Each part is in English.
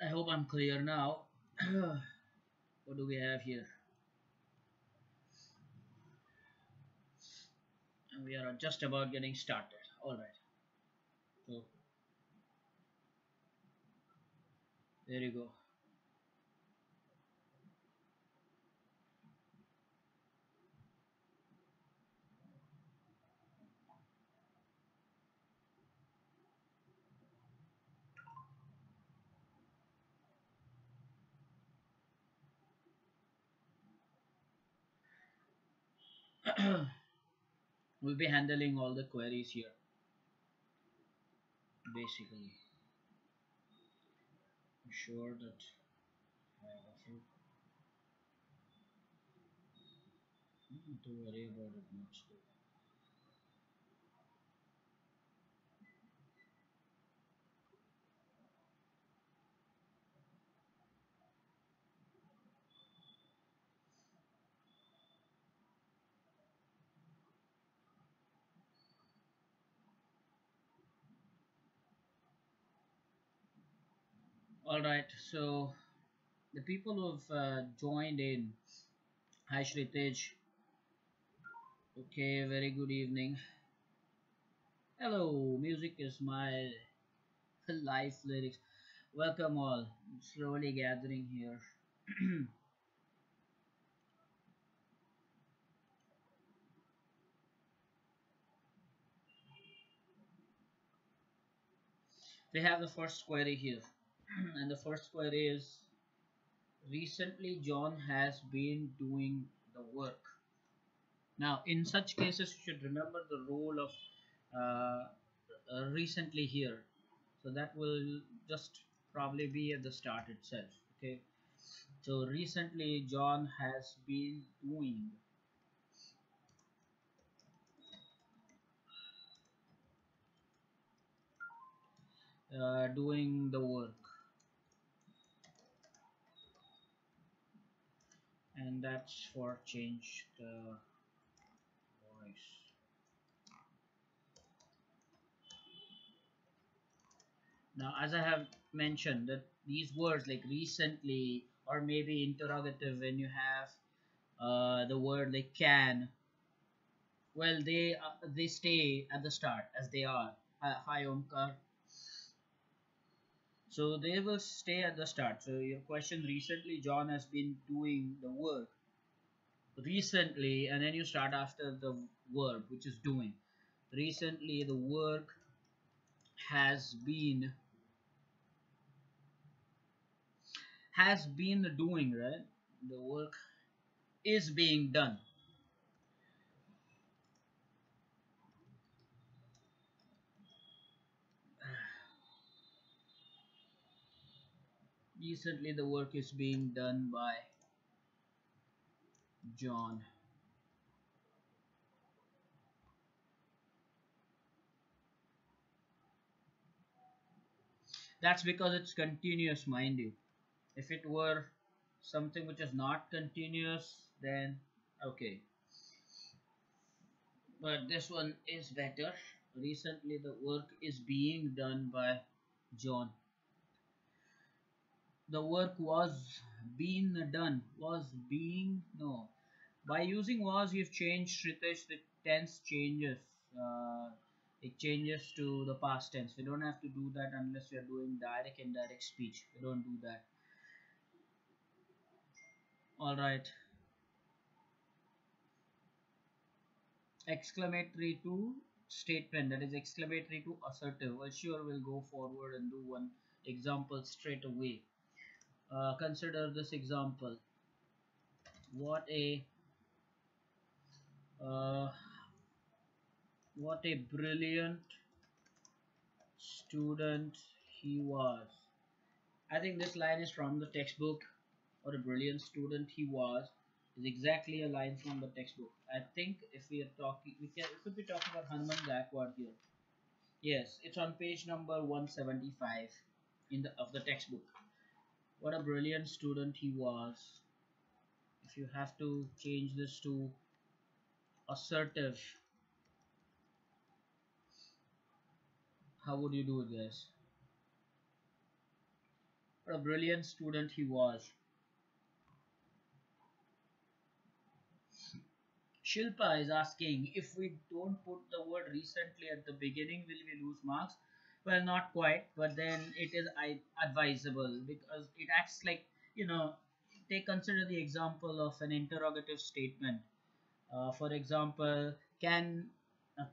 I hope I'm clear now. What do we have here? And we are just about getting started. All right. So there you go. We'll be handling all the queries here, basically. I'm sure that I have a few. Not to worry about it much. Though. All right. So the people who've joined in. Hi Shritej. Okay. Very good evening. Hello. Music is my life lyrics. Welcome all. Slowly gathering here. We have the first query here, and the first query is recently John has been doing the work. Now, in such cases, you should remember the role of uh, recently here. So that will just probably be at the start itself. Okay. So recently, John has been doing the work, and that's for change the voice. Now, as I have mentioned, that these words like recently or maybe interrogative, when you have the word like can, well, they stay at the start as they are. Hi, Omkar. So they will stay at the start. So your question, recently John has been doing the work recently, and then you start after the verb, which is doing. Recently, the work has been doing, right? The work is being done. Recently, the work is being done by John. That's because it's continuous, mind you. If it were something which is not continuous, then okay. But this one is better. Recently, the work is being done by John. The work was being done. Was being, no. By using was, you've changed, Ritesh, the tense changes. It changes to the past tense. We don't have to do that unless we are doing direct indirect speech. We don't do that. All right. Exclamatory to statement, that is exclamatory to assertive. Well, sure, we'll go forward and do one example straight away. Consider this example. What a uh, what a brilliant student he was. I think this line is from the textbook. What a brilliant student he was is exactly a line from the textbook. I think if we are talking, we could be talking about Hanuman Gaikwad here. Yes, it's on page number 175 in the of the textbook. What a brilliant student he was. If you have to change this to assertive, how would you do it, guys? What a brilliant student he was. Shilpa is asking, if we don't put the word recently at the beginning, will we lose marks? Well, not quite, but then it is advisable because it acts like, you know, take consider the example of an interrogative statement. For example, can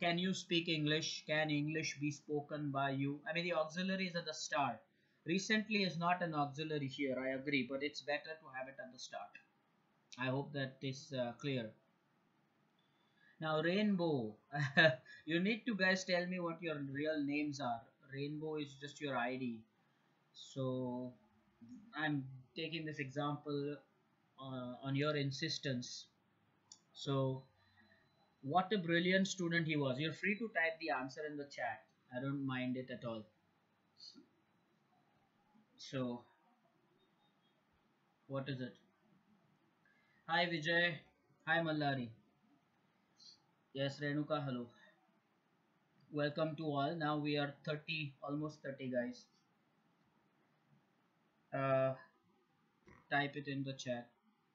you speak English? Can English be spoken by you? I mean, the auxiliary is at the start. Recently is not an auxiliary here, I agree, but it's better to have it at the start. I hope that is clear. Now, Rainbow, you need to guys tell me what your real names are. Rainbow is just your ID. So, I'm taking this example on your insistence. So, what a brilliant student he was. You're free to type the answer in the chat. I don't mind it at all. So, what is it? Hi, Vijay. Hi, Mallari. Yes, Renuka, hello. Welcome to all. Now we are 30, almost 30 guys. Uh, Type it in the chat.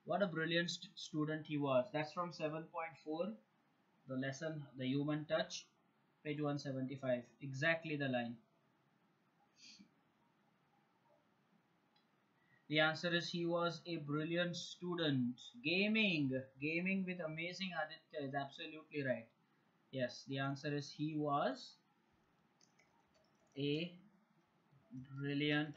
What a brilliant student he was. That's from 7.4, the lesson, the human touch, page 175. Exactly the line. The answer is he was a brilliant student. Gaming with amazing Aditya is absolutely right. Yes, the answer is he was a brilliant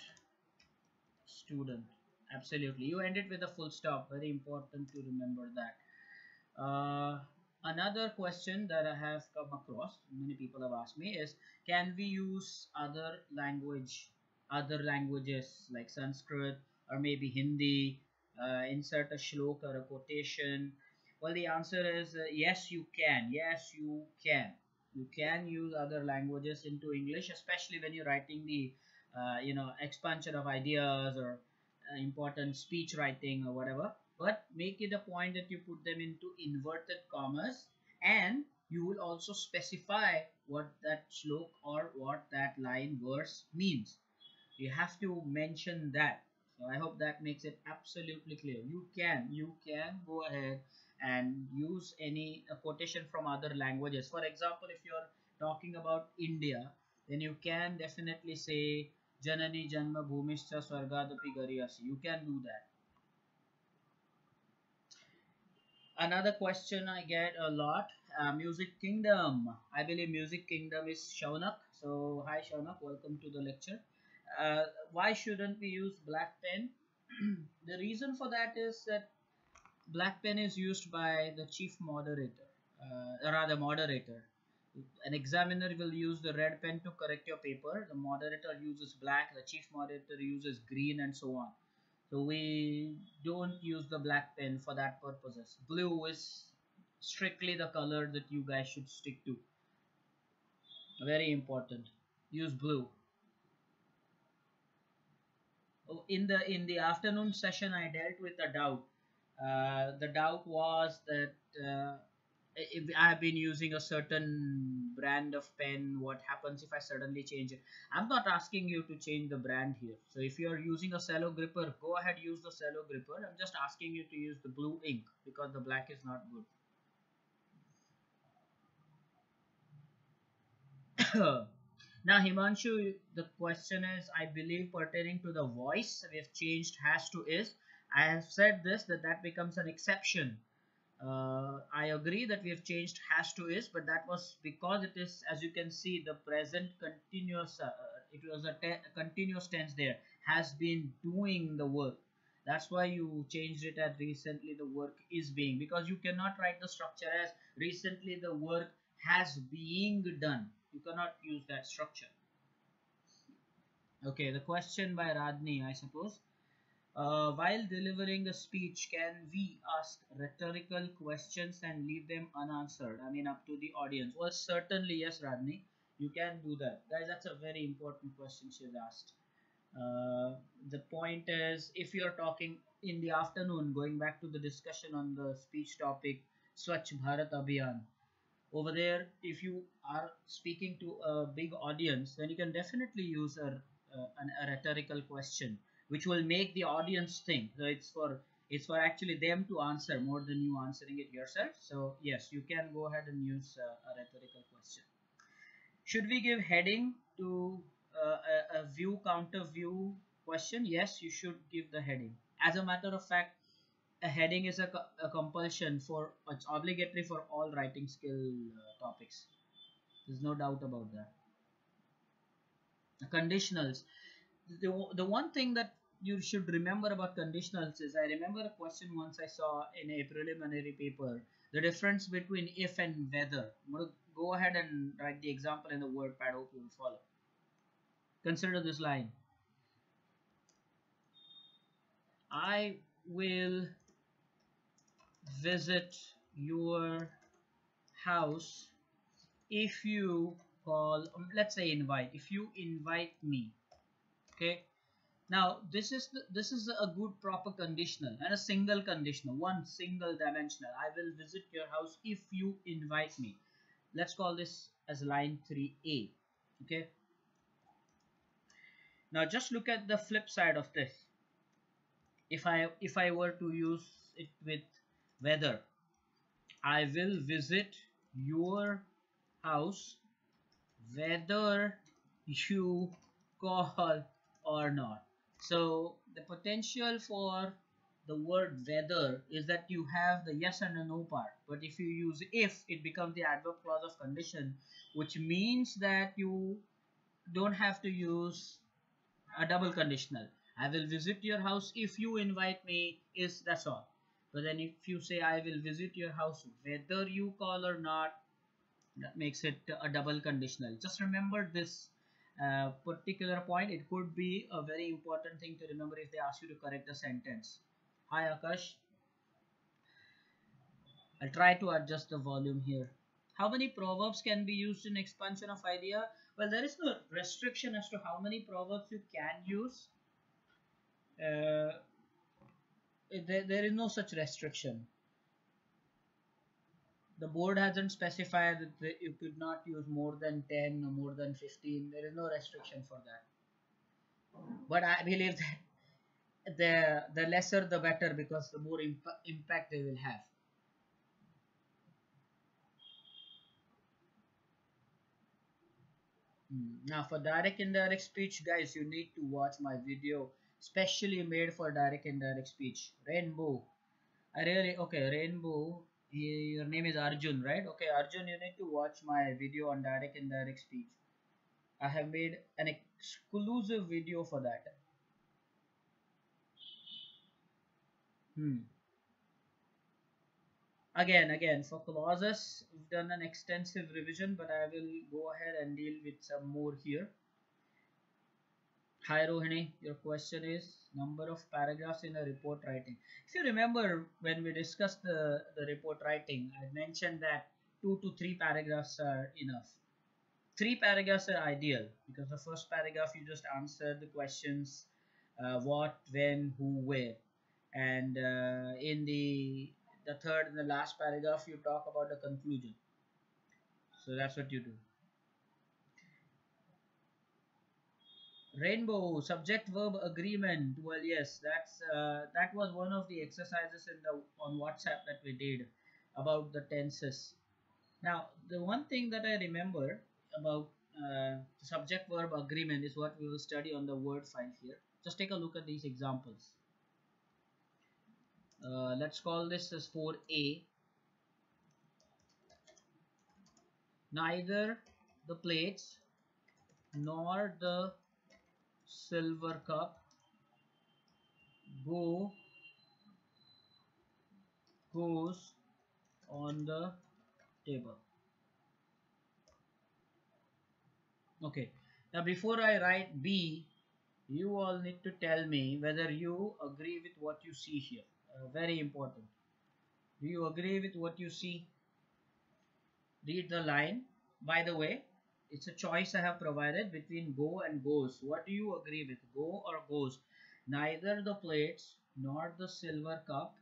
student. Absolutely. You end it with a full stop. Very important to remember that. Another question that I have come across, many people have asked me, is can we use other languages like Sanskrit or maybe Hindi, insert a shloka or a quotation? Well, the answer is yes, you can. Yes, you can. You can use other languages into English, especially when you're writing the, expansion of ideas or important speech writing or whatever, but make it a point that you put them into inverted commas, and you will also specify what that slok or what that line verse means. You have to mention that. So I hope that makes it absolutely clear. You can go ahead and use any quotation from other languages. For example, if you're talking about India, then you can definitely say Janani Janma Bhumischa Swargadapi Gariyasi. You can do that. Another question I get a lot, Music Kingdom. I believe Music Kingdom is Shaunak. So, hi Shaunak, welcome to the lecture. Why shouldn't we use black pen? The reason for that is that black pen is used by the chief moderator, rather moderator. An examiner will use the red pen to correct your paper. The moderator uses black. The chief moderator uses green, and so on. So we don't use the black pen for that purposes. Blue is strictly the color that you guys should stick to. Very important. Use blue. Oh, in the afternoon session, I dealt with a doubt. The doubt was that if I have been using a certain brand of pen, what happens if I suddenly change it? I'm not asking you to change the brand here. So if you're using a cello gripper, go ahead, use the cello gripper. I'm just asking you to use the blue ink because the black is not good. Now, Himanshu, the question is, I believe, pertaining to the voice. We've changed has to is. I have said this that becomes an exception. I agree that we have changed has to is, but that was because it is, as you can see, the present continuous. It was a continuous tense there. Has been doing the work. That's why you changed it as recently the work is being, because you cannot write the structure as recently the work has being done. You cannot use that structure. Okay, the question by Radni, I suppose. While delivering a speech, can we ask rhetorical questions and leave them unanswered? I mean, up to the audience. Well, certainly, yes, Radni. You can do that. Guys, that's a very important question she's asked. The point is, if you're talking in the afternoon, going back to the discussion on the speech topic, Swachh Bharat Abhiyan, over there, if you are speaking to a big audience, then you can definitely use a rhetorical question which will make the audience think. So it's for actually them to answer more than you answering it yourself. So yes, you can go ahead and use a rhetorical question. Should we give heading to a view counter view question? Yes, you should give the heading. As a matter of fact, a heading is a compulsion for, it's obligatory for all writing skill topics. There's no doubt about that. Conditionals. The one thing that you should remember about conditionals is, I remember a question once I saw in a preliminary paper, the difference between if and whether. I'm going to go ahead and write the example in the word pad. Hope you will follow. Consider this line. I will visit your house if you call, let's say invite, if you invite me. Okay, now this is a good proper conditional and a single conditional, one single dimensional. I will visit your house if you invite me. Let's call this as line 3a. Okay, now just look at the flip side of this. If I were to use it with whether, I will visit your house whether you call or not. So the potential for the word whether is that you have the yes and the no part, but if you use if, it becomes the adverb clause of condition, which means that you don't have to use a double conditional. I will visit your house if you invite me, is that's all. But then if you say I will visit your house whether you call or not, that makes it a double conditional. Just remember this particular point. It could be a very important thing to remember if they ask you to correct a sentence. Hi Akash. I'll try to adjust the volume here. How many proverbs can be used in expansion of idea? Well, there is no restriction as to how many proverbs you can use. There is no such restriction. The board hasn't specified that you could not use more than 10 or more than 15. There is no restriction for that. But I believe that the lesser the better, because the more impact they will have. Now for direct indirect speech, guys, you need to watch my video specially made for direct indirect speech. Rainbow. Okay, Rainbow, your name is Arjun, right? Okay, Arjun, you need to watch my video on direct indirect speech. I have made an exclusive video for that. Again, for clauses, we've done an extensive revision, but I will go ahead and deal with some more here. Hi Rohini, your question is number of paragraphs in a report writing. If you remember when we discussed the report writing, I mentioned that 2 to 3 paragraphs are enough. 3 paragraphs are ideal because the first paragraph you just answer the questions, what, when, who, where, and in the third and the last paragraph you talk about the conclusion. So that's what you do. Rainbow, subject verb agreement. Well, yes, that was one of the exercises on WhatsApp that we did about the tenses. Now the one thing that I remember about subject verb agreement is what we will study on the word file here. Just take a look at these examples. Let's call this as 4a. Neither the plates nor the silver cup goes on the table. Okay, now before I write B, you all need to tell me whether you agree with what you see here. Very important. Do you agree with what you see? Read the line. By the way, it's a choice I have provided between go and goes. What do you agree with, go or goes? Neither the plates nor the silver cup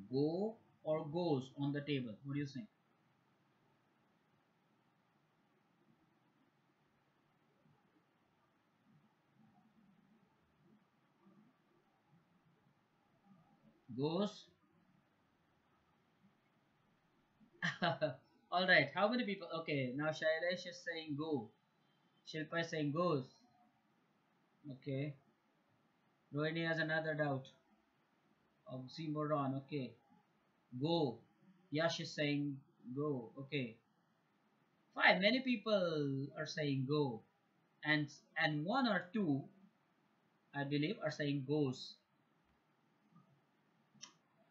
go or goes on the table. What do you think? Goes. All right. How many people? Okay. Now Shailesh is saying go. Shilpa is saying goes. Okay. Rohini has another doubt. Oxymoron. Okay. Go. Yash is saying go. Okay. Fine. Many people are saying go, and one or two, I believe, are saying goes.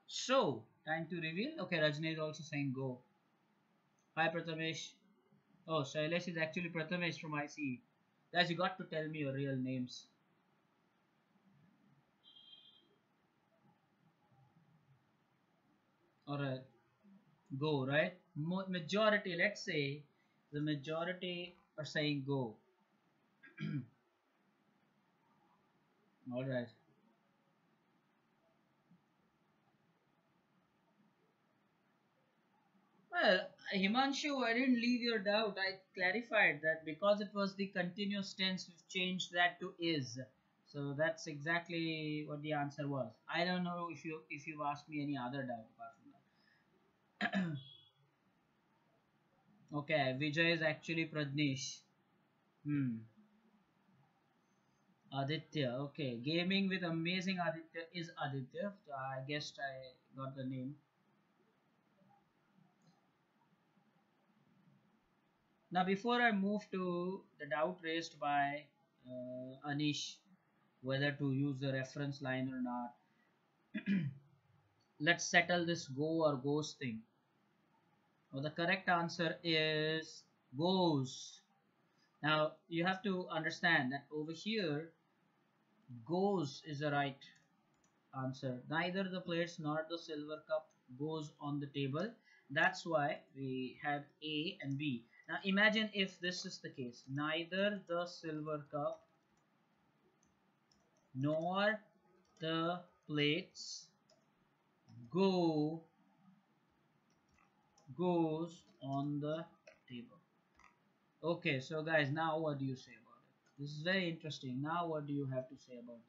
So time to reveal. Okay. Rajni is also saying go. Hi Prathamesh. Oh, Shailesh is actually Prathamesh from ICE. Guys, you got to tell me your real names. Alright, go, right? Majority, let's say the majority are saying go. Alright. Well, Himanshu, I didn't leave your doubt. I clarified that because it was the continuous tense, we've changed that to is. So that's exactly what the answer was. I don't know if you've asked me any other doubt apart from that. Okay, Vijay is actually Pradnesh. Hmm. Aditya. Okay, gaming with amazing Aditya is Aditya. So I guessed I got the name. Now, before I move to the doubt raised by Anish, whether to use the reference line or not, let's settle this go or goes thing. Well, the correct answer is goes. Now, you have to understand that over here, goes is the right answer. Neither the plates nor the silver cup goes on the table. That's why we have A and B. Now imagine if this is the case. Neither the silver cup nor the plates go goes on the table. Okay, so guys, now what do you say about it? This is very interesting. Now what do you have to say about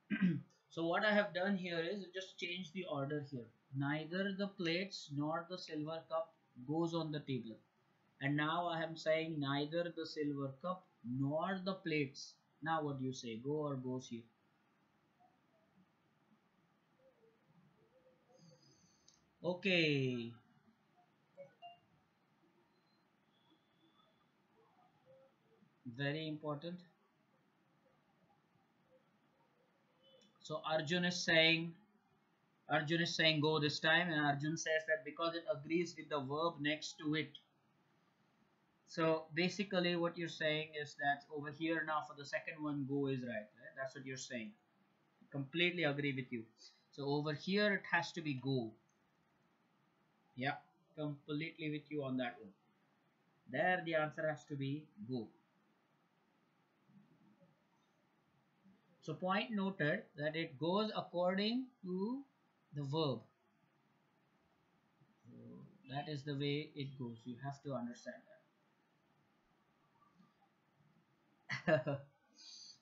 this? So what I have done here is just change the order here. Neither the plates nor the silver cup goes on the table. And now I am saying neither the silver cup nor the plates. Now what do you say? Go or goes here? Okay. Very important. So Arjun is saying go this time, and Arjun says that because it agrees with the verb next to it. So basically what you're saying is that over here now for the second one go is right? That's what you're saying. Completely agree with you. So over here it has to be go. Yeah, completely with you on that one. There the answer has to be go. So point noted that it goes according to the verb. So that is the way it goes. You have to understand that.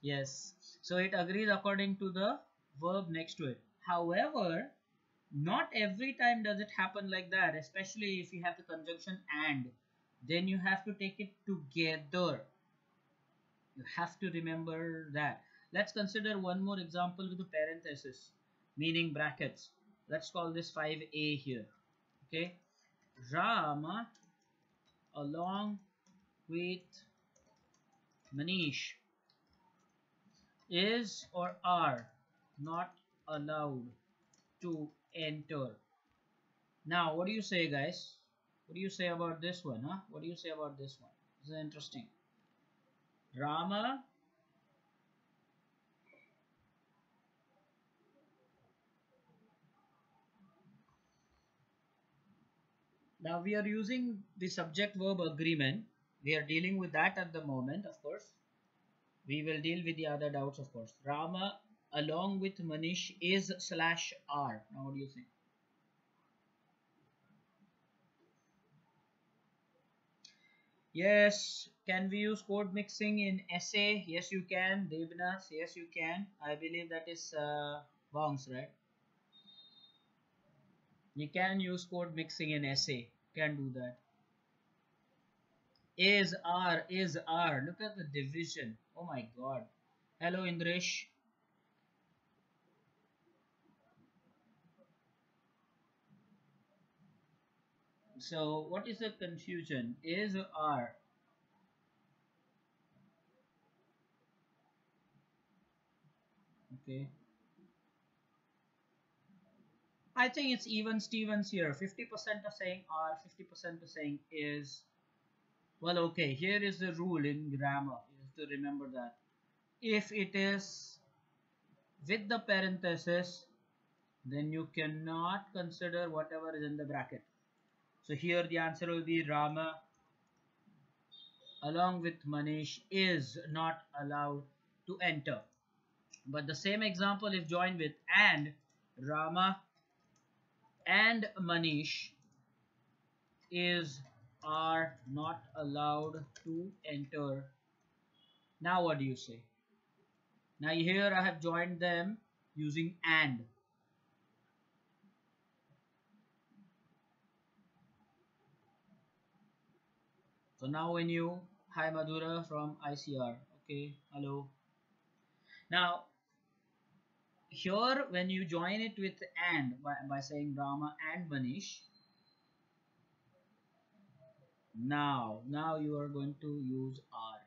Yes. So it agrees according to the verb next to it. However, not every time does it happen like that, especially if you have the conjunction and. Then you have to take it together. You have to remember that. Let's consider one more example with a parenthesis, meaning brackets. Let's call this 5a here. Okay. Ram along with Manish is or are not allowed to enter. Now, what do you say, guys? What do you say about this one? Huh? What do you say about this one? This is interesting. Rama. Now we are using the subject verb agreement. We are dealing with that at the moment, of course. We will deal with the other doubts, of course. Rama along with Manish is slash are. Now what do you think? Yes, can we use code mixing in essay? Yes, you can. Devnas, yes, you can. I believe that is Bongs, right? You can use code mixing in essay. Can do that. Is R. Look at the division. Oh my god. Hello, Indresh. So, what is the confusion? Is or R? Okay. I think it's even Stevens here. 50% are saying R, 50% are saying is. Well, okay. Here is the rule in grammar. You have to remember that. If it is with the parenthesis, then you cannot consider whatever is in the bracket. So here the answer will be Rama along with Manish is not allowed to enter. But the same example if joined with and, Rama and Manish is are not allowed to enter. Now what do you say? Now here I have joined them using and. So now when you, hi Madhura from ICR, okay, hello. Now here when you join it with and by saying Rama and Manish, now you are going to use R.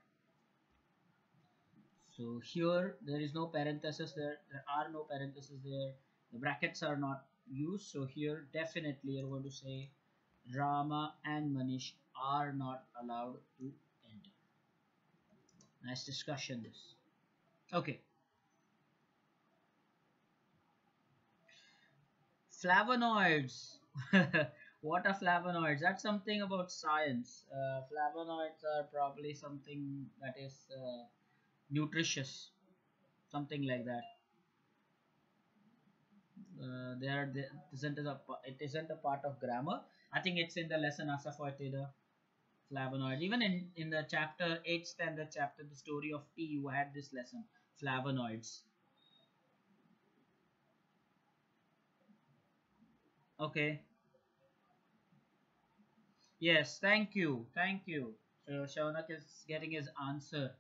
So here there is no parenthesis there are no parentheses there, the brackets are not used, so here definitely you're going to say Rama and Manish are not allowed to enter. Nice discussion this. Okay, flavonoids. What are flavonoids? That's something about science. Flavonoids are probably something that is nutritious, something like that. It isn't a part of grammar. I think it's in the lesson asafoetida flavonoid. Even in the chapter 8th standard chapter, the story of tea, you had this lesson, flavonoids. Okay. Yes, thank you. Thank you. So Shaunak is getting his answer.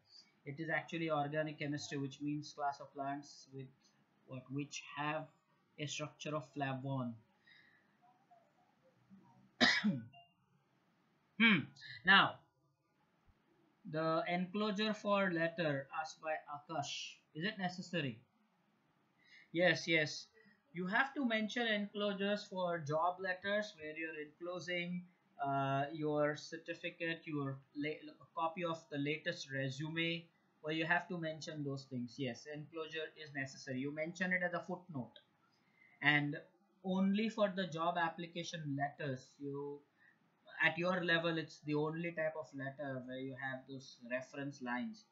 It is actually organic chemistry, which means class of plants with what which have a structure of flavon. Hmm. Now, the enclosure for letter asked by Akash. Is it necessary? Yes, yes. You have to mention enclosures for job letters where you're enclosing your certificate, your copy of the latest resume, where you have to mention those things. Yes, enclosure is necessary. You mention it as a footnote. And only for the job application letters, you at your level, it's the only type of letter where you have those reference lines.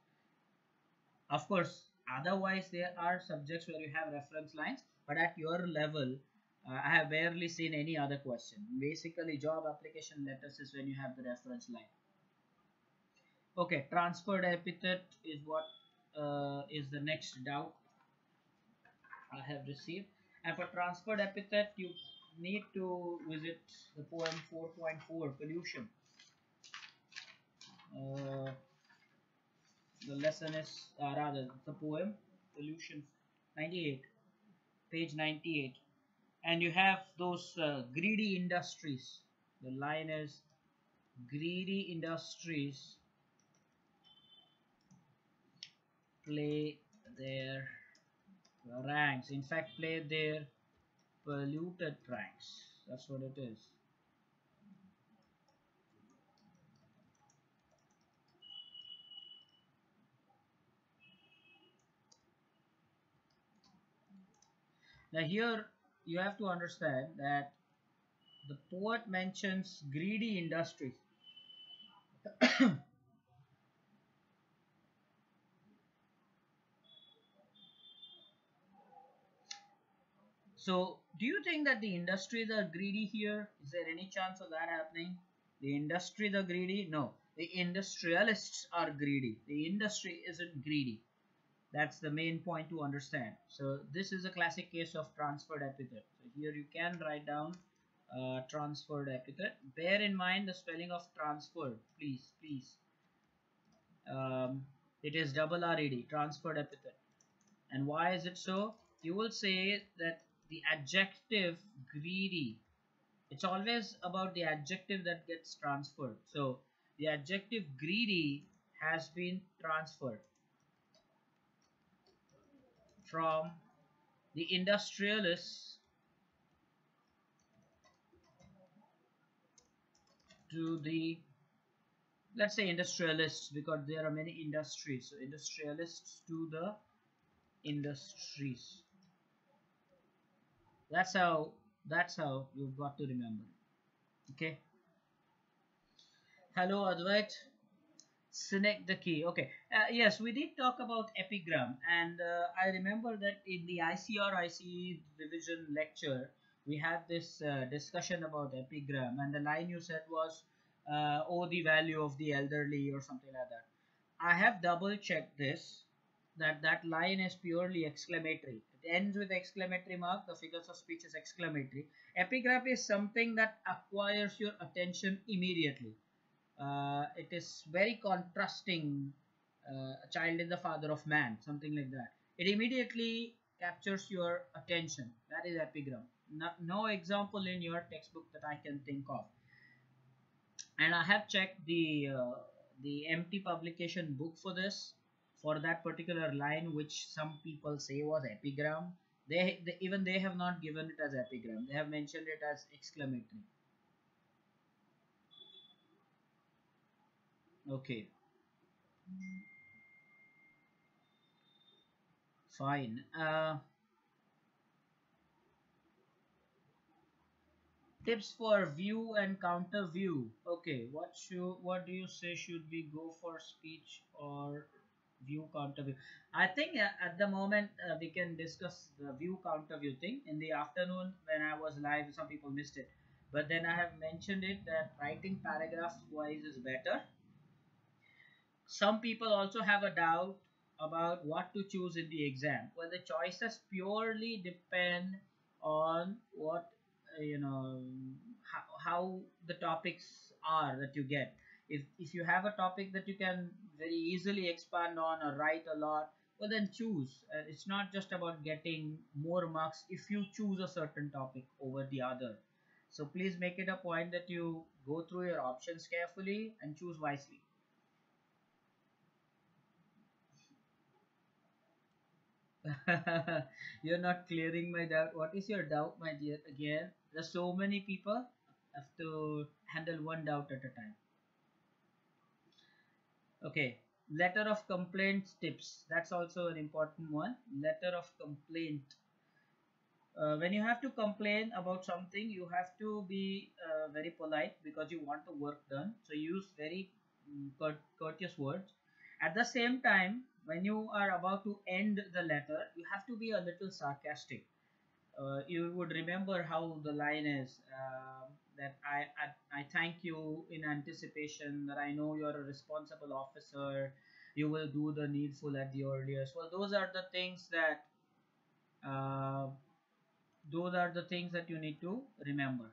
Of course, otherwise there are subjects where you have reference lines, but at your level, I have barely seen any other question. Basically, job application letters is when you have the reference line. Okay, transferred epithet is what is the next doubt I have received. And for transferred epithet, you need to visit the poem 4.4 pollution. Uh, the lesson is rather the poem pollution 98, page 98. And you have those greedy industries. The line is greedy industries play their ranks, in fact play their polluted pranks. That's what it is. Now here you have to understand that the poet mentions greedy industries. So do you think that the industries are greedy here? Is there any chance of that happening? The industry the greedy? No, the industrialists are greedy. The industry isn't greedy. That's the main point to understand. So this is a classic case of transferred epithet. So here you can write down transferred epithet. Bear in mind the spelling of transferred, please, please. Um, it is double R-E-D, transferred epithet. And why is it so? You will say that the adjective greedy, it's always about the adjective that gets transferred. So the adjective greedy has been transferred from the industrialists to the, let's say, industrialists, because there are many industries. So industrialists to the industries. That's how you've got to remember it. Okay. Hello, Advait. Select the key. Okay. Yes, we did talk about epigram, and I remember that in the ICE revision lecture, we had this discussion about epigram, and the line you said was, "Oh, the value of the elderly," or something like that. I have double checked this, that that line is purely exclamatory. It ends with exclamatory mark. The figures of speech is exclamatory. Epigraph is something that acquires your attention immediately. It is very contrasting. A child is the father of man, something like that. It immediately captures your attention. That is epigram. No example in your textbook that I can think of. And I have checked the empty publication book for this, for that particular line, which some people say was epigram. They even they have not given it as epigram. They have mentioned it as exclamatory. Okay, fine. Tips for view and counter view. Okay, what do you say, should we go for speech or view counter view? I think at the moment we can discuss the view counter view thing. In the afternoon when I was live, some people missed it, but then I have mentioned it that writing paragraphs wise is better. Some people also have a doubt about what to choose in the exam. Well, the choices purely depend on what how the topics are that you get. If you have a topic that you can very easily expand on or write a lot, well then choose. It's not just about getting more marks if you choose a certain topic over the other. So please make it a point that you go through your options carefully and choose wisely. You're not clearing my doubt. What is your doubt, my dear? Again, there's so many people have to handle one doubt at a time. Okay, letter of complaint tips. That's also an important one. Letter of complaint. When you have to complain about something, you have to be very polite because you want the work done. So use very courteous words. At the same time, when you are about to end the letter, you have to be a little sarcastic. You would remember how the line is, that I thank you in anticipation that I know you're a responsible officer. You will do the needful at the earliest. Well, uh, those are the things that you need to remember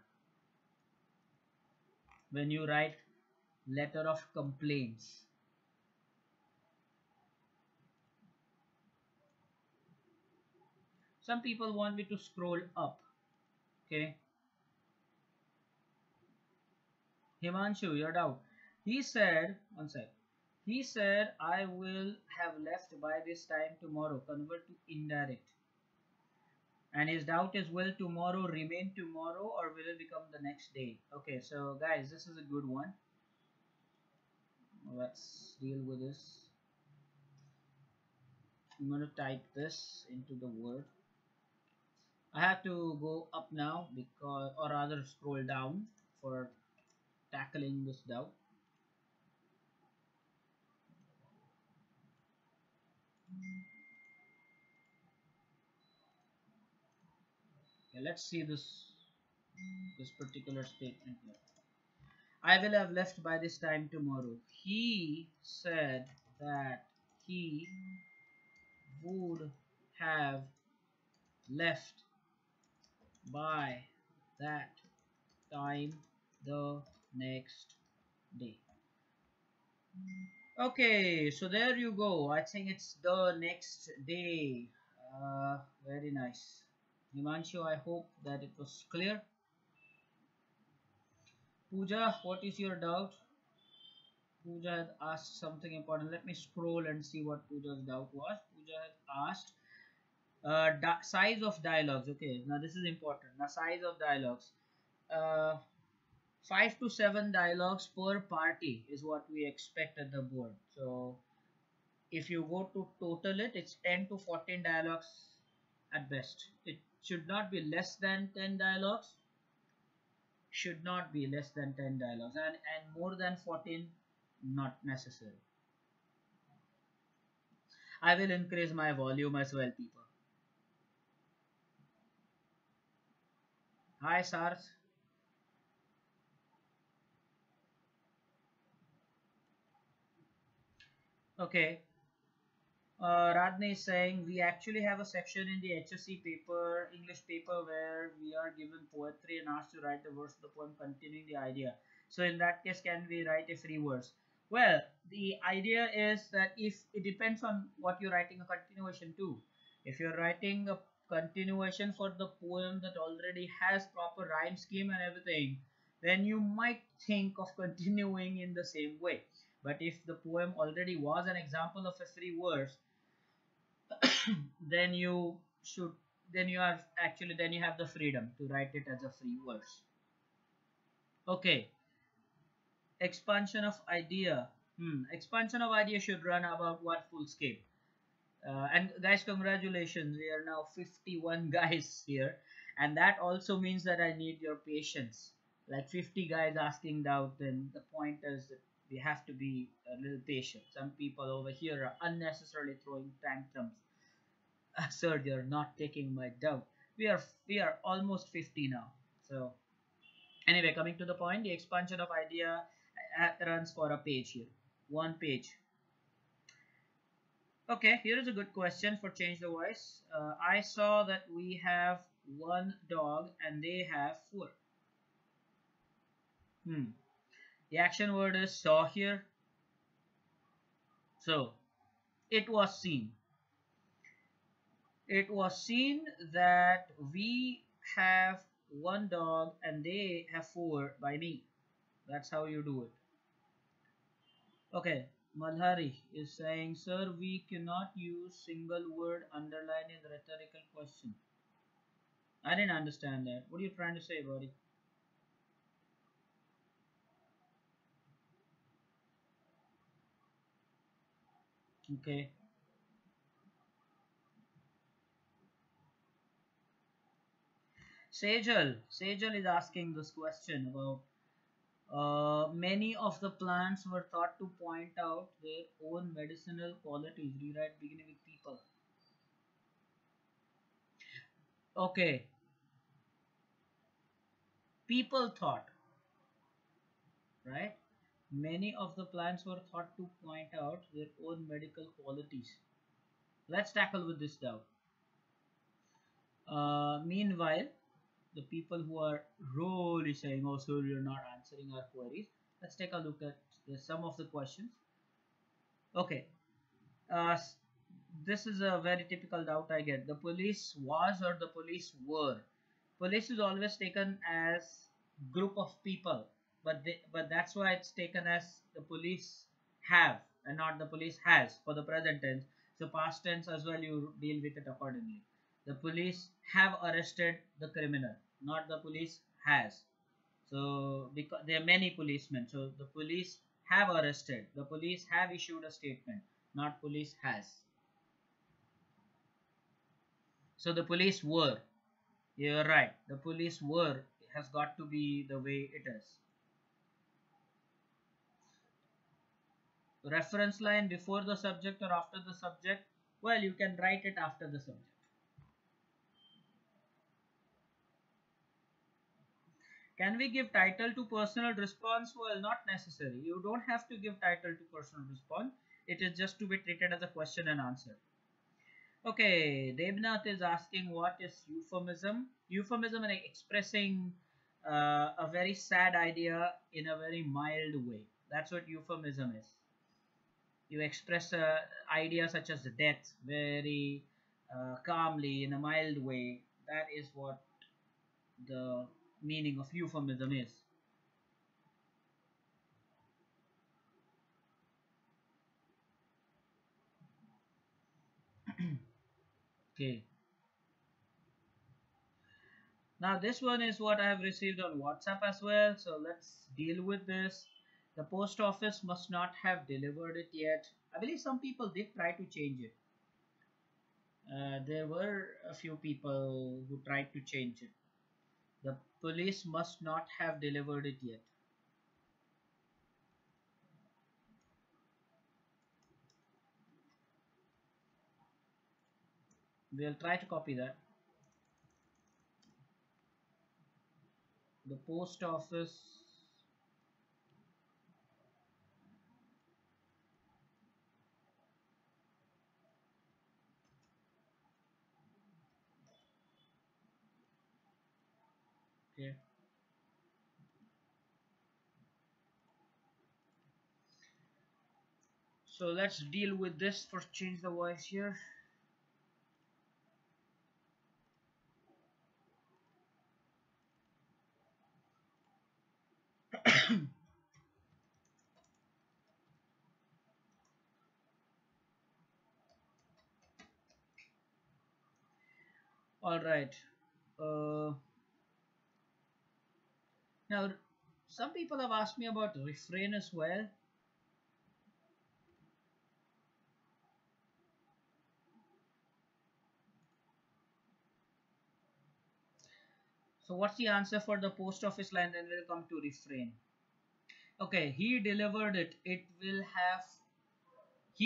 when you write letter of complaints. Some people want me to scroll up. Okay, Himanshu, you're out. He said, one sec. He said, I will have left by this time tomorrow. Convert to indirect. And his doubt is, will tomorrow remain tomorrow or will it become the next day? Okay, so guys, this is a good one. Let's deal with this. I'm going to type this into the word. I have to go up now, because, or rather scroll down for tackling this doubt. Okay, let's see this particular statement here. I will have left by this time tomorrow. He said that he would have left by that time the next day. Okay, so there you go. I think it's the next day. Very nice. Himanshu, I hope that it was clear. Pooja, what is your doubt? Pooja had asked something important. Let me scroll and see what Pooja's doubt was. Pooja had asked size of dialogues. Okay, now this is important. Now, size of dialogues. Uh, 5 to 7 dialogues per party is what we expect at the board. So, if you go to total it, it's 10 to 14 dialogues at best. It should not be less than 10 dialogues. Should not be less than 10 dialogues, and more than 14, not necessary. I will increase my volume as well, people. Hi, Sarth. Okay. Radhni is saying we actually have a section in the HSC paper, English paper, where we are given poetry and asked to write the verse of the poem continuing the idea. So in that case, can we write a free verse? Well, the idea is that if it depends on what you're writing a continuation to. If you're writing a continuation for the poem that already has proper rhyme scheme and everything, then you might think of continuing in the same way. But if the poem already was an example of a free verse, then you should then you are actually then you have the freedom to write it as a free verse. Okay, expansion of idea. Expansion of idea should run about what full scale. And guys, congratulations, we are now 51 guys here, and that also means that I need your patience. Like 50 guys asking doubt, then the point is that we have to be a little patient. Some people over here are unnecessarily throwing tantrums. Sir, you're not taking my doubt. We are almost 50 now. So anyway, coming to the point, the expansion of idea runs for a page here, one page. Okay, here is a good question for change the voice. I saw that we have one dog and they have four. The action word is saw here. So it was seen. It was seen that we have one dog and they have four by me. That's how you do it. Okay, Malhari is saying, sir, we cannot use single word underline in rhetorical question. I didn't understand that. What are you trying to say, buddy? Okay. Sejal is asking this question about many of the plants were thought to point out their own medicinal qualities. Rewrite beginning with people. Okay, people thought, right? Many of the plants were thought to point out their own medical qualities. Let's tackle with this doubt. Meanwhile, the people who are really saying, oh, sir, you're not answering our queries, let's take a look at some of the questions. Okay, uh, this is a very typical doubt I get. The police was or the police were. Police is always taken as group of people, but that's why it's taken as the police have and not the police has for the present tense. So past tense as well, you deal with it accordingly. The police have arrested the criminal, not the police has. So because there are many policemen, so the police have arrested, the police have issued a statement, not police has. So the police were. You're right. The police were has got to be the way it is. Reference line before the subject or after the subject? Well, you can write it after the subject. Can we give title to personal response? Well, not necessary. You don't have to give title to personal response. It is just to be treated as a question and answer. Okay, Devnath is asking what is euphemism? Euphemism is expressing a very sad idea in a very mild way. That's what euphemism is. You express a idea such as death very calmly in a mild way. That is what the meaning of euphemism is. Okay. Now this one is what I have received on WhatsApp as well. So let's deal with this. The post office must not have delivered it yet. I believe some people did try to change it. There were a few people who tried to change it. The police must not have delivered it yet. We'll try to copy that. The post office. Okay. So let's deal with this. First, change the voice here. All right. Uh, Now, some people have asked me about refrain as well. So, what's the answer for the post office line? Then we'll come to refrain. Okay, he delivered it. He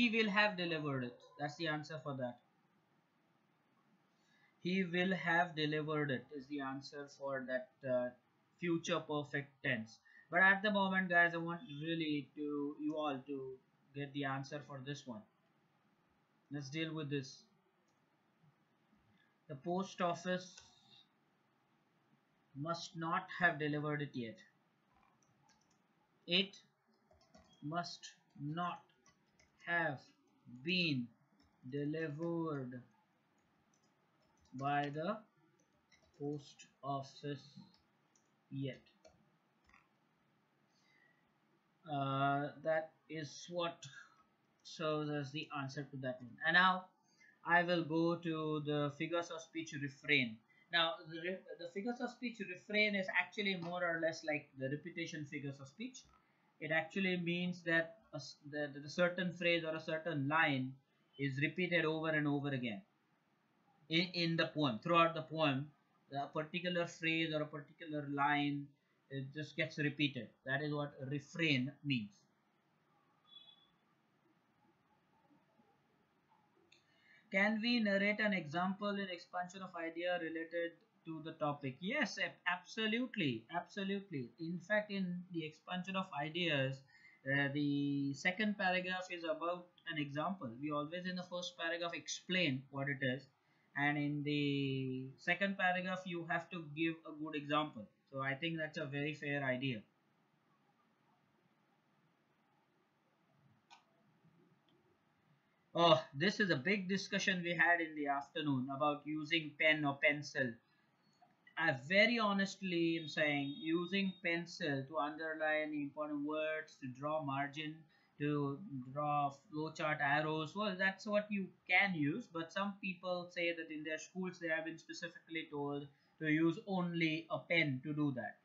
will have delivered it. That's the answer for that. He will have delivered it is the answer for that future perfect tense. But at the moment, guys, I want really to you all to get the answer for this one. Let's deal with this. The post office must not have delivered it yet. It must not have been delivered by the post office yet. That is what serves as the answer to that one. And now I will go to the figures of speech refrain. Now, the figures of speech refrain is actually more or less like the repetition figures of speech. It actually means that the certain phrase or a certain line is repeated over and over again in the poem. Throughout the poem, a particular phrase or a particular line it just gets repeated. That is what refrain means. Can we narrate an example in expansion of idea related to the topic? Yes, absolutely, absolutely. In fact, in the expansion of ideas, the second paragraph is about an example. We always in the first paragraph explain what it is, and in the second paragraph you have to give a good example. So I think that's a very fair idea. Oh, this is a big discussion we had in the afternoon about using pen or pencil. I very honestly am saying using pencil to underline important words, to draw margin, to draw flowchart arrows. Well, that's what you can use, but some people say that in their schools they have been specifically told to use only a pen to do that.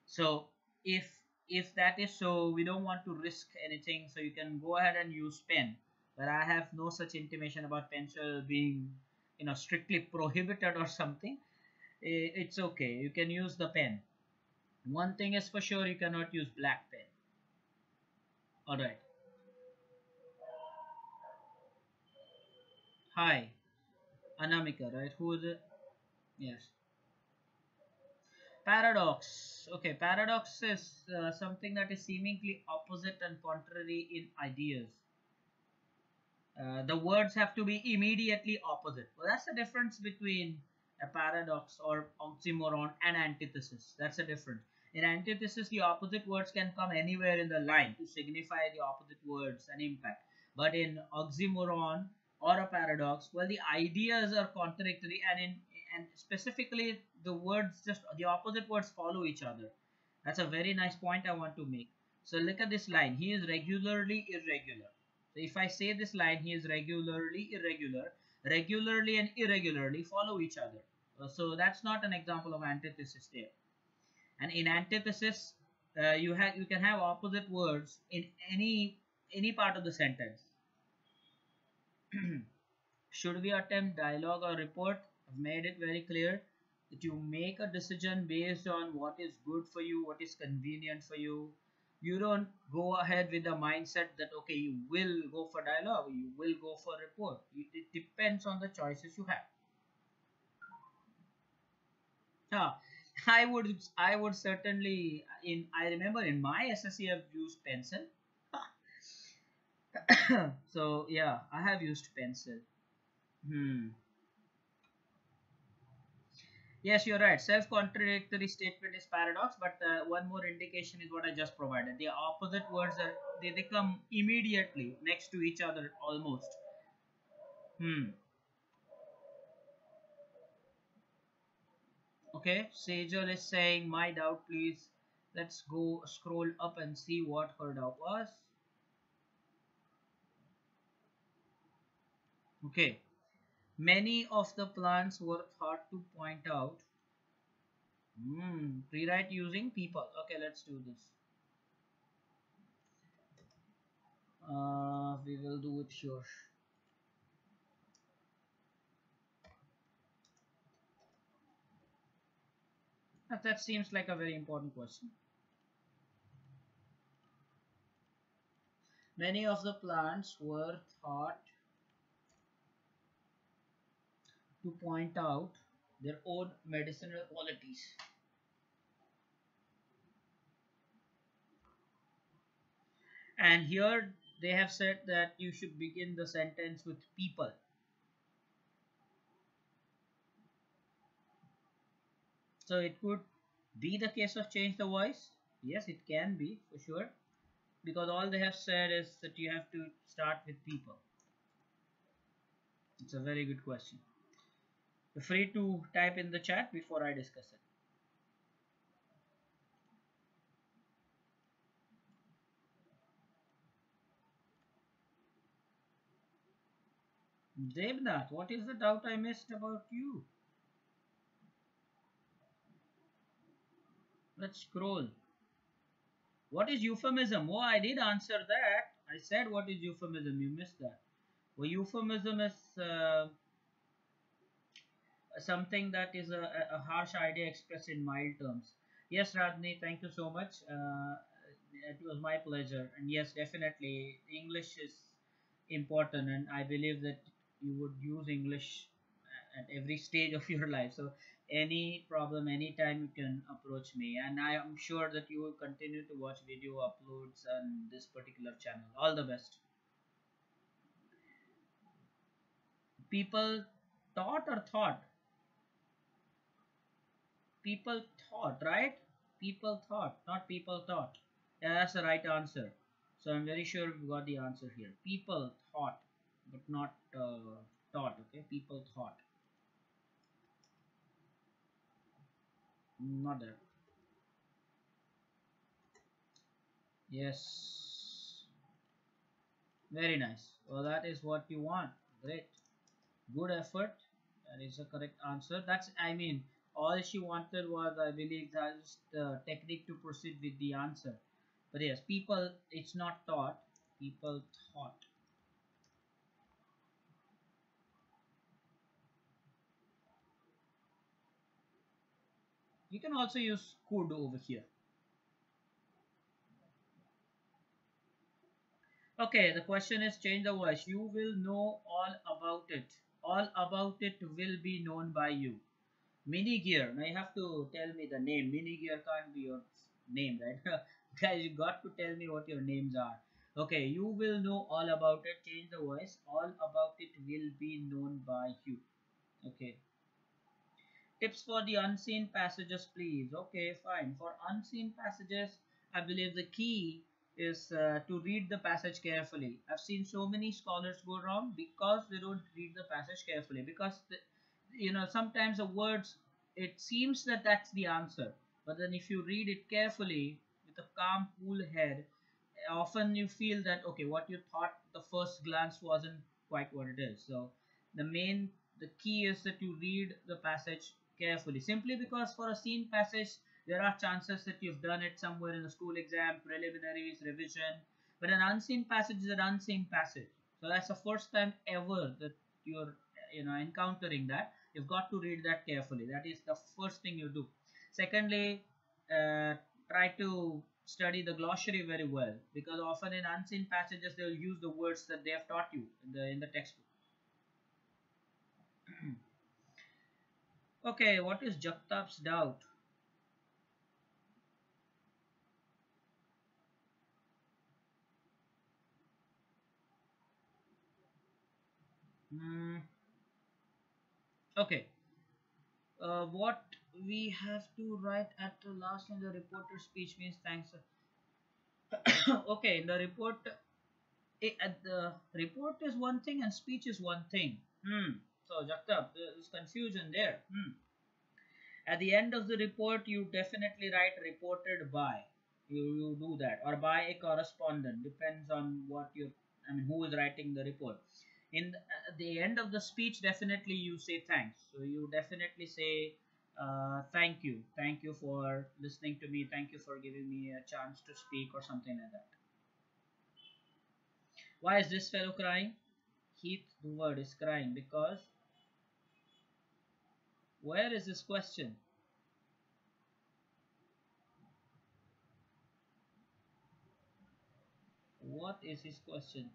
So if if that is so, we don't want to risk anything, so you can go ahead and use pen. But I have no such intimation about pencil being strictly prohibited or something. It's okay. You can use the pen. One thing is for sure, you cannot use black pen. All right. Hi, Anamika, right? Who is it? Yes. Paradox. Okay, paradox is something that is seemingly opposite and contrary in ideas. The words have to be immediately opposite. Well, that's the difference between a paradox or oxymoron and antithesis. That's the difference. In antithesis, the opposite words can come anywhere in the line to signify the opposite words and impact. But in oxymoron or a paradox, well, the ideas are contradictory, and specifically the words, just the opposite words follow each other. That's a very nice point I want to make. So look at this line. He is regularly irregular. So if I say this line, he is regularly irregular. Regularly and irregularly follow each other. So that's not an example of antithesis there. And in antithesis, you can have opposite words in any part of the sentence. Should we attempt dialogue or report? I've made it very clear that you make a decision based on what is good for you, what is convenient for you. You don't go ahead with the mindset that okay, you will go for dialogue, you will go for report. It depends on the choices you have. Yeah, I would certainly in I remember in my SSC I've used pencil. So yeah, I have used pencil. Hmm. Yes, you're right. Self-contradictory statement is paradox, but one more indication is what I just provided. The opposite words are they come immediately next to each other almost. Hmm. Okay. Sejal is saying my doubt, please. Let's go scroll up and see what her doubt was. Okay. Many of the plants were thought to point out. Hmm. Rewrite using people. Okay, let's do this. We will do it here. That seems like a very important question. Many of the plants were thought to point out their own medicinal qualities. And here they have said that you should begin the sentence with people. So it could be the case of change the voice. Yes, it can be for sure. Because all they have said is that you have to start with people. It's a very good question. Feel free to type in the chat before I discuss it. Devnath, what is the doubt I missed about you? Let's scroll. What is euphemism? Oh, I did answer that. I said what is euphemism. You missed that. Well, euphemism is something that is a harsh idea expressed in mild terms. Yes, Radni, thank you so much. It was my pleasure. And yes, definitely, English is important, and I believe that you would use English at every stage of your life. So, any problem, anytime you can approach me, and I am sure that you will continue to watch video uploads on this particular channel. All the best. People taught or thought? People thought, right? People thought, not people thought. Yeah, that's the right answer. So I'm very sure we got the answer here. People thought, but not thought. Okay, people thought. Not there. Yes. Very nice. Well, that is what you want. Great. Good effort. That is the correct answer. That's, I mean, all she wanted was, I believe, that's the technique to proceed with the answer. But yes, people, it's not taught. People thought. You can also use could over here. Okay, the question is change the voice. You will know all about it. All about it will be known by you. Mini gear. Now you have to tell me the name. Mini gear can't be your name, right? Guys, you got to tell me what your names are. Okay, you will know all about it. Change the voice. All about it will be known by you. Okay. Tips for the unseen passages, please. Okay, fine. For unseen passages, I believe the key is to read the passage carefully. I've seen so many scholars go wrong because they don't read the passage carefully. Because sometimes the words, it seems that that's the answer, but then if you read it carefully with a calm, cool head, often you feel that okay, what you thought the first glance wasn't quite what it is. So the main the key is that you read the passage carefully, simply because for a scene passage there are chances that you've done it somewhere in the school exam, preliminaries, revision. But an unseen passage is an unseen passage, so that's the first time ever that you're encountering that. You've got to read that carefully. That is the first thing you do. Secondly, uh, try to study the glossary very well, because often in unseen passages they'll use the words that they have taught you in the textbook. Okay, what is Jagtap's doubt? Hmm. Okay, what we have to write at the last in the reporter speech means thanks. Okay, in the report, at the report is one thing and speech is one thing. So Jagtap, there's confusion there. At the end of the report, you definitely write reported by. You do that, or by a correspondent. Depends on what you. I mean, who is writing the report. At the end of the speech, definitely you say thanks. So you definitely say thank you for listening to me. Thank you for giving me a chance to speak, or something like that. Why is this fellow crying? Heath, the word is crying because where is his question? What is his question?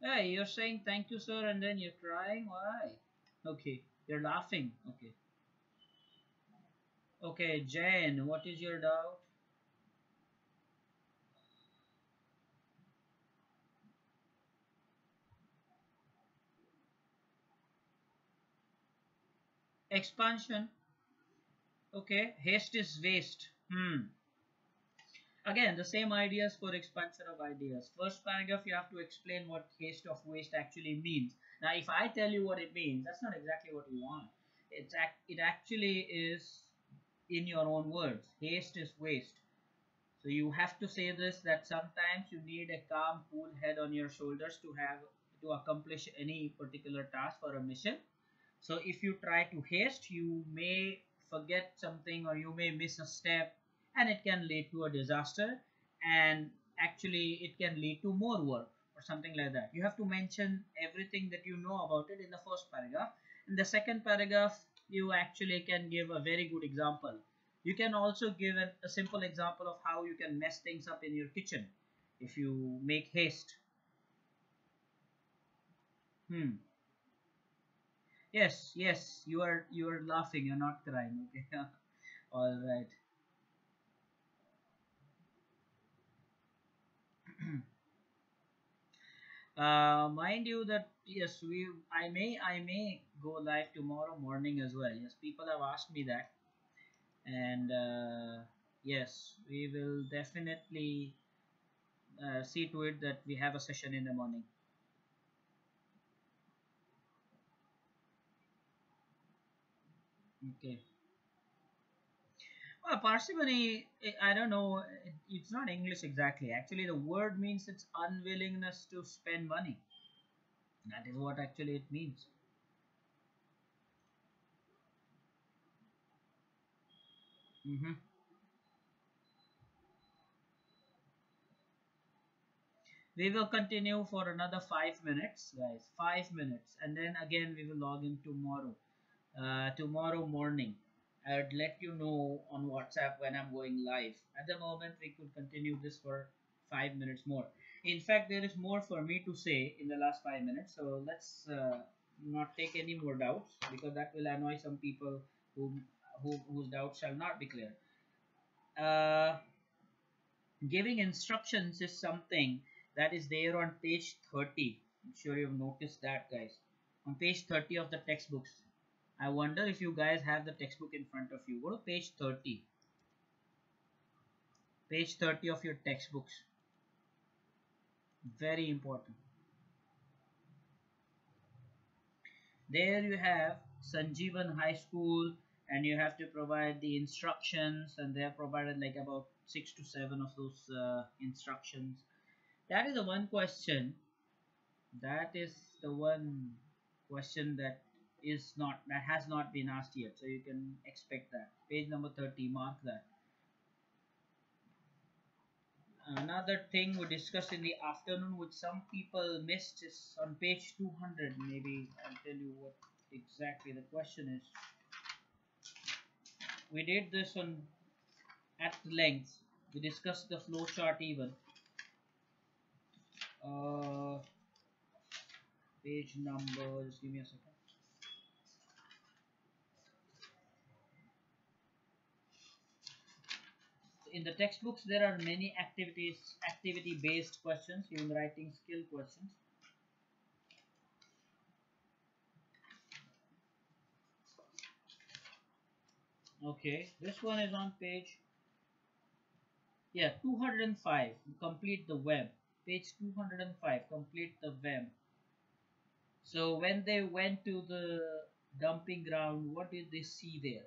Hey, you're saying thank you, sir, and then you're crying? Why? Okay, you're laughing. Okay. Okay, Jane, what is your doubt? Expansion. Okay, haste is waste. Again, the same ideas for expansion of ideas. First paragraph, you have to explain what haste of waste actually means. Now, if I tell you what it means, that's not exactly what you want. It actually is in your own words. Haste is waste. So you have to say this, that sometimes you need a calm, cool head on your shoulders to accomplish any particular task or a mission. So if you try to haste, you may forget something or you may miss a step, and it can lead to a disaster, and actually it can lead to more work or something like that. You have to mention everything that you know about it in the first paragraph. In the second paragraph, you actually can give a very good example. You can also give a simple example of how you can mess things up in your kitchen if you make haste. Hmm. Yes, yes, you are laughing, you're not crying. Okay. All right. Mind you that yes, I may go live tomorrow morning as well. Yes, people have asked me that, and yes, we will definitely see to it that we have a session in the morning. Okay. Well, parsimony, I don't know. It's not English exactly. Actually, the word means it's unwillingness to spend money. That is what actually it means. Hmm. We will continue for another 5 minutes, guys. 5 minutes, and then again we will log in tomorrow. Tomorrow morning. I'd let you know on WhatsApp when I'm going live. At the moment, we could continue this for 5 minutes more. In fact, there is more for me to say in the last 5 minutes. So let's not take any more doubts, because that will annoy some people whose doubts shall not be clear. Uh, Giving instructions is something that is there on page 30. I'm sure you've noticed that, guys. On page 30 of the textbooks. I wonder if you guys have the textbook in front of you. Go to page 30. Page 30 of your textbooks. Very important. There you have Sanjeevan High School, and you have to provide the instructions, and they have provided like about 6 to 7 of those instructions. That is the one question. That is the one question that has not been asked yet. So you can expect that. Page number 30. Mark that. Another thing we discussed in the afternoon, which some people missed, is on page 200. Maybe I'll tell you what exactly the question is. We did this on at length. We discussed the flow chart even. Uh, Page number. Just give me a second. In the textbooks, there are many activity based questions, even writing skill questions. Okay, this one is on page, yeah, 205. Complete the web. Page 205. Complete the web. So when they went to the dumping ground, what did they see there?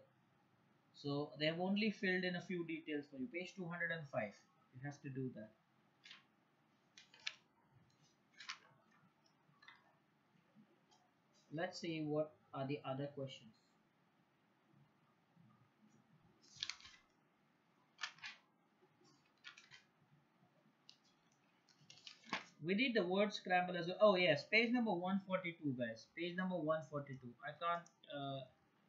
So they have only filled in a few details for you. Page 205. You have to do that. Let's see what are the other questions. We did the word scramble as well. Oh yes, page number 142, guys. Page number 142. I can't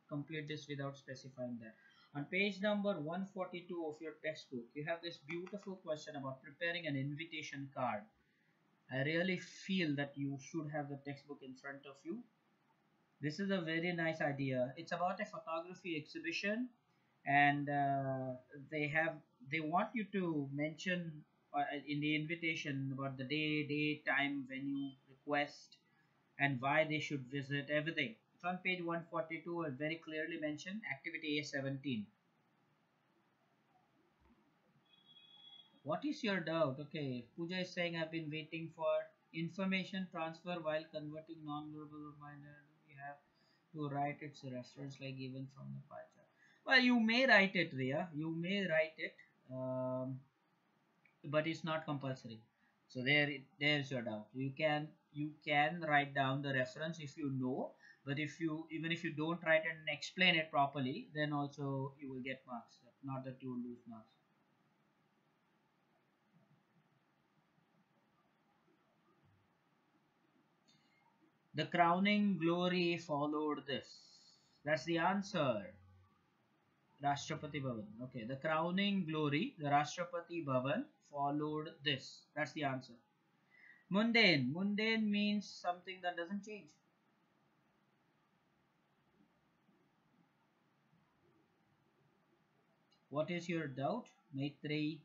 complete this without specifying that. On page number 142 of your textbook, you have this beautiful question about preparing an invitation card. I really feel that you should have the textbook in front of you. This is a very nice idea. It's about a photography exhibition, and they want you to mention in the invitation about the day, date, time, venue, request, and why they should visit, everything. It's on page 142 and very clearly mentioned. Activity A17. What is your doubt? Okay, Pooja is saying I've been waiting for information transfer while converting non-verbal reminder. We have to write its reference like given from the pie chart. Well, you may write it, Ria. You may write it, but it's not compulsory. So there's your doubt. You can write down the reference if you know, but even if you don't write it and explain it properly, then also you will get marks. Not that you will lose marks. The crowning glory followed this. That's the answer. Rashtrapati Bhavan. Okay, the crowning glory, the Rashtrapati Bhavan followed this. That's the answer. Mundane. Mundane means something that doesn't change. What is your doubt, Maitreyi?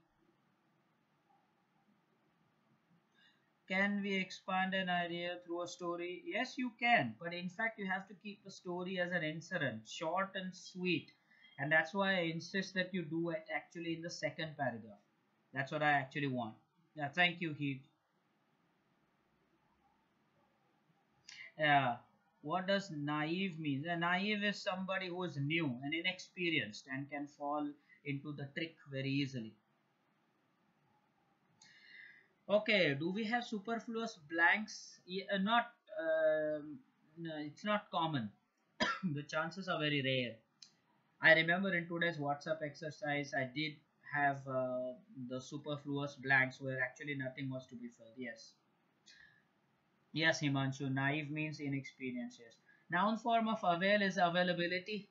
Can we expand an idea through a story? Yes, you can. But in fact, you have to keep the story as an incident, short and sweet. And that's why I insist that you do it actually in the second paragraph. That's what I actually want. Yeah, thank you, Heath. Yeah. What does naive mean? A naive is somebody who is new and inexperienced and can fall into the trick very easily. Okay, do we have superfluous blanks? Yeah, not, no, it's not common. The chances are very rare. I remember in today's WhatsApp exercise, I did have the superfluous blanks where actually nothing was to be filled. Yes. Yes, Himanshu. Naive means inexperienced. Yes. Noun form of avail is availability.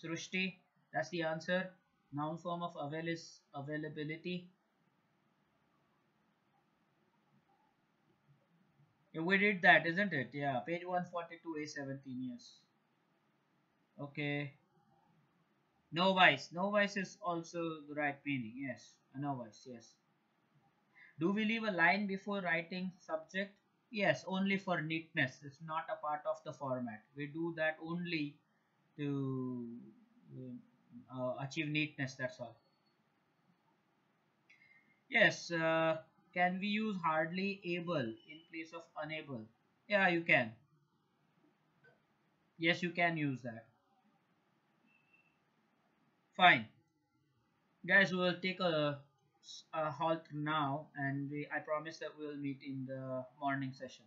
Srushti, that's the answer. Noun form of avail is availability. Yeah, we did that, isn't it? Yeah, page 142, A17, yes. Okay. Novice. Novice is also the right meaning, yes. A novice, yes. Do we leave a line before writing subject? Yes, only for neatness. It's not a part of the format. We do that only to achieve neatness, that's all. Yes, can we use hardly able in place of unable? Yeah, you can. Yes, you can use that. Fine. Guys, we will take a halt now, and I promise that we will meet in the morning session.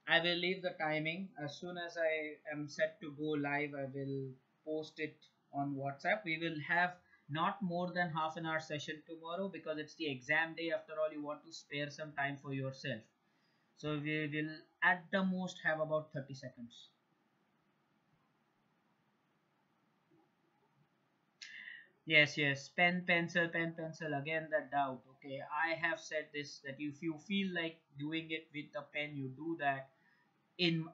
I will leave the timing. As soon as I am set to go live, I will post it on WhatsApp. We will have not more than half an hour session tomorrow because it's the exam day. After all, you want to spare some time for yourself. So we will at the most have about 30 seconds. Yes, yes. Pen, pencil, pen, pencil. Again, that doubt. Okay, I have said this that if you feel like doing it with a pen, you do that.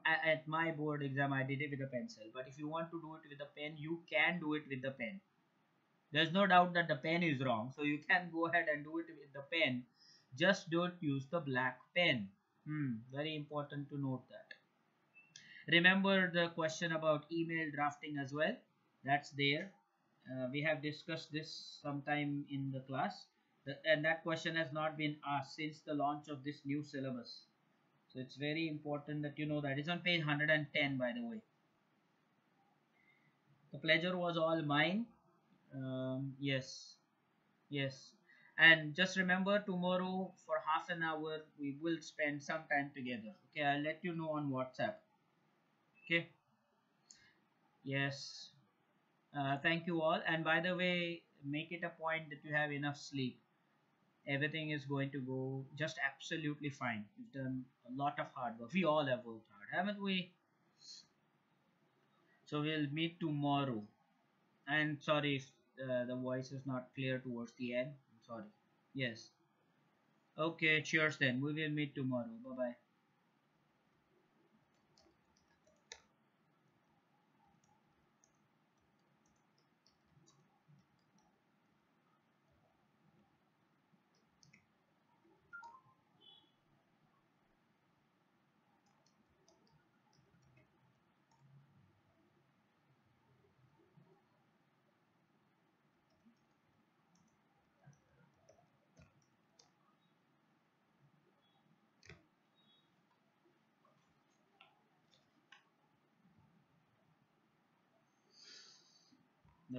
At my board exam, I did it with a pencil. But if you want to do it with a pen, you can do it with the pen. There's no doubt that the pen is wrong, so you can go ahead and do it with the pen. Just don't use the black pen. Very important to note that. Remember the question about email drafting as well. That's there. We have discussed this sometime in the class, and that question has not been asked since the launch of this new syllabus. So it's very important that you know that. It's on page 110, by the way. The pleasure was all mine. Yes, yes. And just remember, tomorrow for half an hour we will spend some time together. Okay, I'll let you know on WhatsApp. Okay. Yes. Thank you all. And by the way, make it a point that you have enough sleep. Everything is going to go just absolutely fine. You've done a lot of hard work. We all have worked hard, haven't we? So we'll meet tomorrow. And sorry if the voice is not clear towards the end. I'm sorry. Yes. Okay, cheers then. We will meet tomorrow. Bye bye.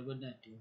Good night to you.